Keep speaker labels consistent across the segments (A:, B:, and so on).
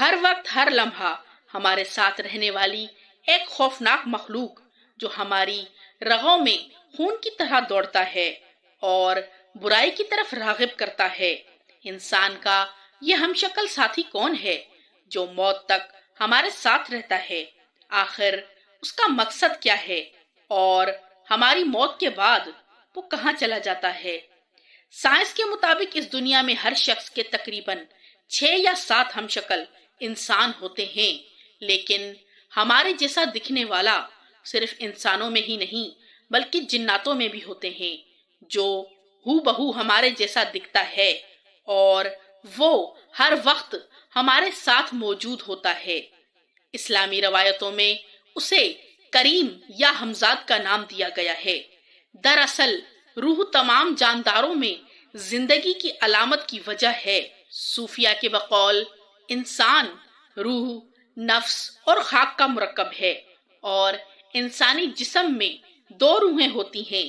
A: ہر وقت ہر لمحہ ہمارے ساتھ رہنے والی ایک خوفناک مخلوق جو ہماری رگوں میں خون کی طرح دوڑتا ہے اور برائی کی طرف راغب کرتا ہے۔ انسان کا یہ ہم شکل ساتھی کون ہے جو موت تک ہمارے ساتھ رہتا ہے؟ آخر اس کا مقصد کیا ہے اور ہماری موت کے بعد وہ کہاں چلا جاتا ہے؟ سائنس کے مطابق اس دنیا میں ہر شخص کے تقریباً 6 یا 7 ہم شکل انسان ہوتے ہیں، لیکن ہمارے جیسا دکھنے والا صرف انسانوں میں ہی نہیں بلکہ جناتوں میں بھی ہوتے ہیں جو ہو بہو ہمارے جیسا دکھتا ہے اور وہ ہر وقت ہمارے ساتھ موجود ہوتا ہے۔ اسلامی روایتوں میں اسے کریم یا ہمزاد کا نام دیا گیا ہے۔ دراصل روح تمام جانداروں میں زندگی کی علامت کی وجہ ہے۔ صوفیہ کے بقول انسان روح، نفس اور خاک کا مرکب ہے اور انسانی جسم میں 2 روحیں ہوتی ہیں،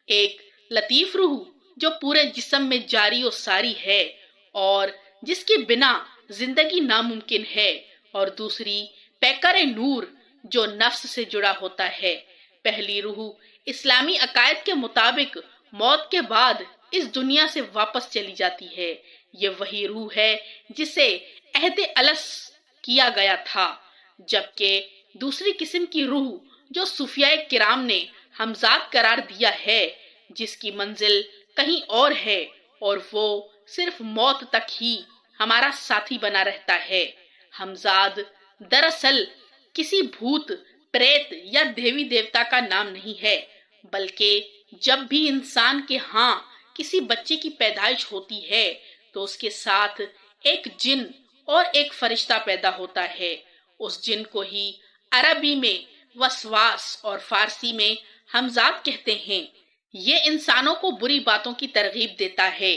A: ایک لطیف روح جو پورے جسم میں جاری و ساری ہے اور جس کے بنا زندگی ناممکن ہے، اور دوسری پیکر نور جو نفس سے جڑا ہوتا ہے۔ پہلی روح اسلامی عقائد کے مطابق موت کے بعد اس دنیا سے واپس چلی جاتی ہے۔ یہ وہی روح ہے جسے عہد الس کیا گیا تھا، جبکہ دوسری قسم کی روح جو صوفیہ کرام نے ہمزاد قرار دیا ہے، جس کی منزل کہیں اور ہے اور وہ صرف موت تک ہی ہمارا ساتھی بنا رہتا ہے۔ ہمزاد دراصل کسی بھوت، پریت یا دیوی دیوتا کا نام نہیں ہے، بلکہ جب بھی انسان کے ہاں کسی بچے کی پیدائش ہوتی ہے تو اس کے ساتھ ایک جن اور ایک فرشتہ پیدا ہوتا ہے۔ اس جن کو ہی عربی میں وسواس اور فارسی میں ہمزاد کہتے ہیں۔ یہ انسانوں کو بری باتوں کی ترغیب دیتا ہے،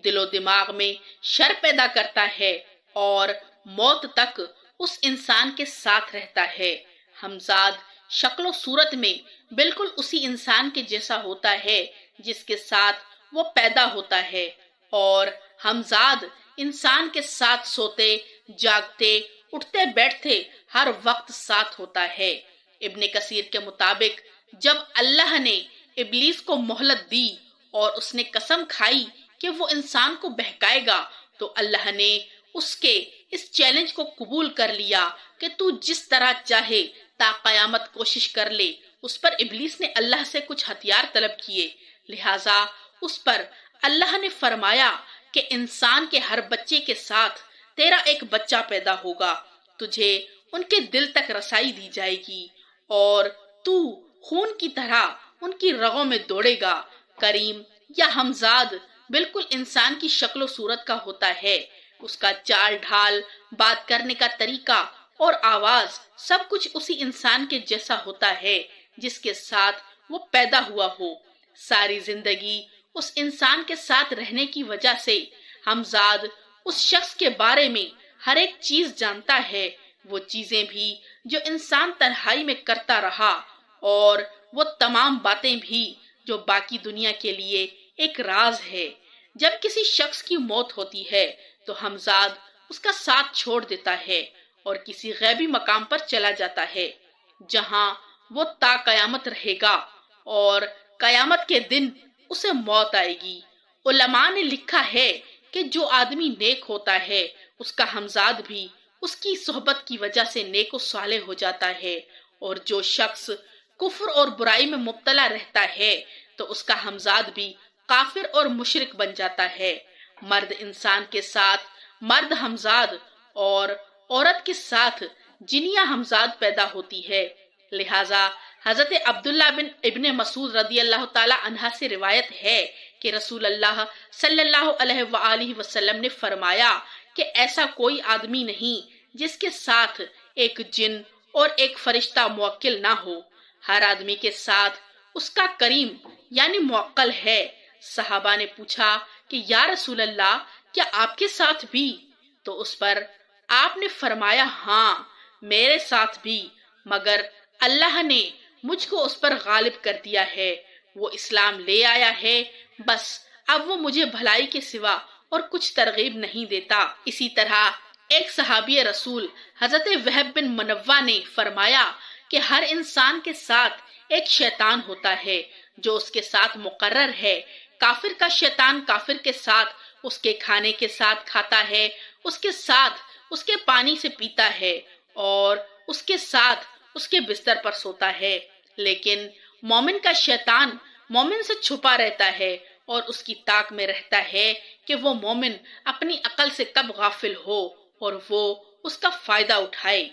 A: دل و دماغ میں شر پیدا کرتا ہے اور موت تک اس انسان کے ساتھ رہتا ہے۔ ہمزاد شکل و صورت میں بالکل اسی انسان کے جیسا ہوتا ہے جس کے ساتھ وہ پیدا ہوتا ہے، اور ہمزاد انسان کے ساتھ سوتے، جاگتے، اٹھتے بیٹھتے ہر وقت ساتھ ہوتا ہے۔ ابن کثیر کے مطابق جب اللہ نے ابلیس کو مہلت دی اور اس نے قسم کھائی کہ وہ انسان کو بہکائے گا تو اللہ نے اس کے اس چیلنج کو قبول کر لیا کہ تو جس طرح چاہے تا قیامت کوشش کر لے۔ اس پر ابلیس نے اللہ سے کچھ ہتھیار طلب کیے، لہٰذا اس پر اللہ نے فرمایا کہ انسان کے ہر بچے کے ساتھ تیرا ایک بچہ پیدا ہوگا، تجھے ان کے دل تک رسائی دی جائے گی اور تو خون کی طرح ان کی رگوں میں دوڑے گا۔ کریم یا ہمزاد بالکل انسان کی شکل و صورت کا ہوتا ہے، اس کا چال ڈھال، بات کرنے کا طریقہ اور آواز سب کچھ اسی انسان کے جیسا ہوتا ہے جس کے ساتھ وہ پیدا ہوا ہو۔ ساری زندگی اس انسان کے ساتھ رہنے کی وجہ سے ہمزاد اس شخص کے بارے میں ہر ایک چیز جانتا ہے، وہ چیزیں بھی جو انسان تنہائی میں کرتا رہا اور وہ تمام باتیں بھی جو باقی دنیا کے لیے ایک راز ہے۔ جب کسی شخص کی موت ہوتی ہے تو ہمزاد اس کا ساتھ چھوڑ دیتا ہے اور کسی غیبی مقام پر چلا جاتا ہے جہاں وہ تا قیامت رہے گا، اور قیامت کے دن اسے موت آئے گی۔ علماء نے لکھا ہے کہ جو آدمی نیک ہوتا ہے اس کا ہمزاد بھی اس کی صحبت کی وجہ سے نیک و صالح ہو جاتا ہے، اور جو شخص کفر اور برائی میں مبتلا رہتا ہے تو اس کا ہمزاد بھی کافر اور مشرک بن جاتا ہے۔ مرد انسان کے ساتھ مرد ہمزاد اور عورت کے ساتھ جنیا ہمزاد پیدا ہوتی ہے، لہذا حضرت عبداللہ بن ابن مسعود رضی اللہ تعالی عنہ سے روایت ہے کہ رسول اللہ صلی اللہ علیہ وآلہ وسلم نے فرمایا کہ ایسا کوئی آدمی نہیں جس کے ساتھ ایک جن اور ایک فرشتہ موکل نہ ہو، ہر آدمی کے ساتھ اس کا کریم یعنی موکل ہے۔ صحابہ نے پوچھا کہ یا رسول اللہ کیا آپ کے ساتھ بھی؟ تو اس پر آپ نے فرمایا ہاں میرے ساتھ بھی، مگر اللہ نے مجھ کو اس پر غالب کر دیا ہے، وہ اسلام لے آیا ہے، بس اب وہ مجھے بھلائی کے سوا اور کچھ ترغیب نہیں دیتا۔ اسی طرح ایک صحابی رسول حضرت وہب بن منوع نے فرمایا کہ ہر انسان کے ساتھ ایک شیطان ہوتا ہے جو اس کے ساتھ مقرر ہے۔ کافر کا شیطان کافر کے ساتھ اس کے کھانے کے ساتھ کھاتا ہے، اس کے ساتھ اس کے پانی سے پیتا ہے اور اس کے ساتھ اس کے بستر پر سوتا ہے، لیکن مومن کا شیطان مومن سے چھپا رہتا ہے اور اس کی طاق میں رہتا ہے کہ وہ مومن اپنی عقل سے کب غافل ہو اور وہ اس کا فائدہ اٹھائے۔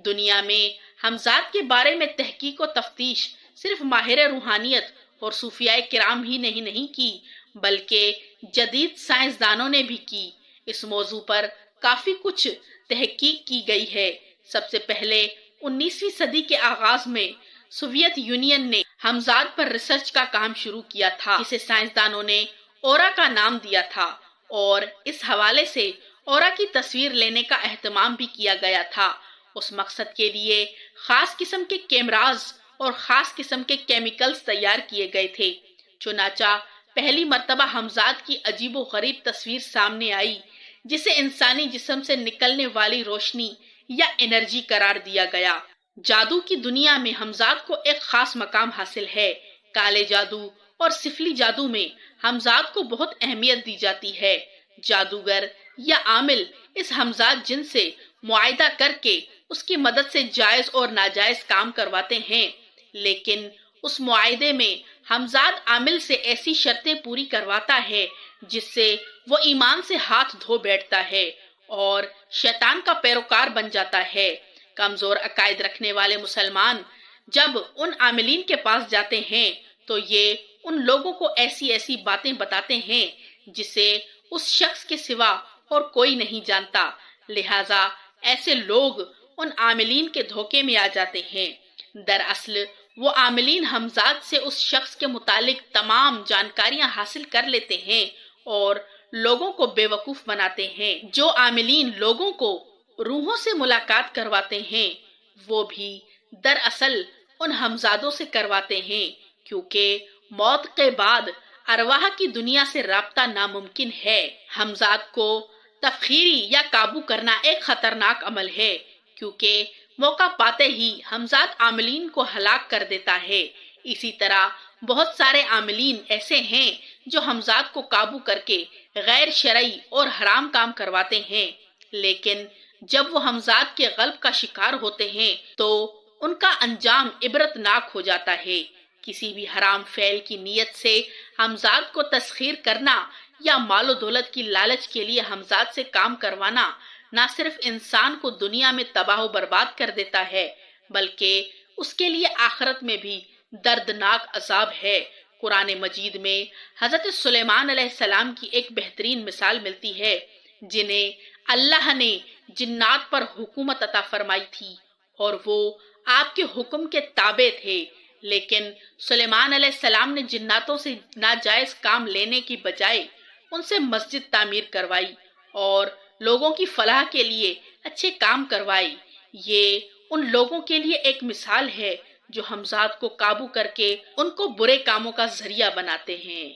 A: دنیا میں ہمزاد کے بارے میں تحقیق و تفتیش صرف ماہر روحانیت اور صوفیاء کرام ہی نہیں کی، بلکہ جدید سائنسدانوں نے بھی کی۔ اس موضوع پر کافی کچھ تحقیق کی گئی ہے۔ سب سے پہلے 19ویں صدی کے آغاز میں سوویت یونین نے ہمزاد پر ریسرچ کا کام شروع کیا تھا، اسے سائنسدانوں نے اورا کا نام دیا تھا، اور اس حوالے سے اورا کی تصویر لینے کا اہتمام بھی کیا گیا تھا۔ اس مقصد کے لیے خاص قسم کے کیمراز اور خاص قسم کے کیمیکلز تیار کیے گئے تھے۔ چنانچہ پہلی مرتبہ ہمزاد کی عجیب و غریب تصویر سامنے آئی، جسے انسانی جسم سے نکلنے والی روشنی یا انرجی قرار دیا گیا۔ جادو کی دنیا میں ہمزاد کو ایک خاص مقام حاصل ہے۔ کالے جادو اور سفلی جادو میں ہمزاد کو بہت اہمیت دی جاتی ہے۔ جادوگر یا عامل اس ہمزاد جن سے معاہدہ کر کے اس کی مدد سے جائز اور ناجائز کام کرواتے ہیں، لیکن اس معاہدے میں ہمزاد عامل سے ایسی شرطیں پوری کرواتا ہے جس سے وہ ایمان سے ہاتھ دھو بیٹھتا ہے اور شیطان کا پیروکار بن جاتا ہے۔ کمزور عقائد رکھنے والے مسلمان جب ان عاملین کے پاس جاتے ہیں تو یہ ان لوگوں کو ایسی ایسی باتیں بتاتے ہیں جسے اس شخص کے سوا اور کوئی نہیں جانتا، لہذا ایسے لوگ ان عاملین کے دھوکے میں آ جاتے ہیں۔ دراصل وہ عاملین ہمزاد سے اس شخص کے متعلق تمام جانکاریاں حاصل کر لیتے ہیں اور لوگوں کو بے وقوف بناتے ہیں۔ جو عاملین لوگوں کو روحوں سے ملاقات کرواتے ہیں وہ بھی دراصل ان ہمزادوں سے کرواتے ہیں، کیونکہ موت کے بعد ارواح کی دنیا سے رابطہ ناممکن ہے۔ ہمزاد کو تفخیری یا قابو کرنا ایک خطرناک عمل ہے، کیونکہ موقع پاتے ہی ہمزاد عاملین کو ہلاک کر دیتا ہے۔ اسی طرح بہت سارے عاملین ایسے ہیں جو ہمزاد کو قابو کر کے غیر شرعی اور حرام کام کرواتے ہیں، لیکن جب وہ ہمزاد کے غلب کا شکار ہوتے ہیں تو ان کا انجام عبرتناک ہو جاتا ہے۔ کسی بھی حرام فعل کی نیت سے ہمزاد کو تسخیر کرنا یا مال و دولت کی لالچ کے لیے ہمزاد سے کام کروانا نہ صرف انسان کو دنیا میں تباہ و برباد کر دیتا ہے، بلکہ اس کے لیے آخرت میں بھی دردناک عذاب ہے۔ قرآن مجید میں حضرت سلیمان علیہ السلام کی ایک بہترین مثال ملتی ہے، جنہیں اللہ نے جنات پر حکومت عطا فرمائی تھی اور وہ آپ کے حکم کے تابع تھے، لیکن سلیمان علیہ السلام نے جناتوں سے ناجائز کام لینے کی بجائے ان سے مسجد تعمیر کروائی اور لوگوں کی فلاح کے لیے اچھے کام کروائی۔ یہ ان لوگوں کے لیے ایک مثال ہے جو ہمزاد کو قابو کر کے ان کو برے کاموں کا ذریعہ بناتے ہیں۔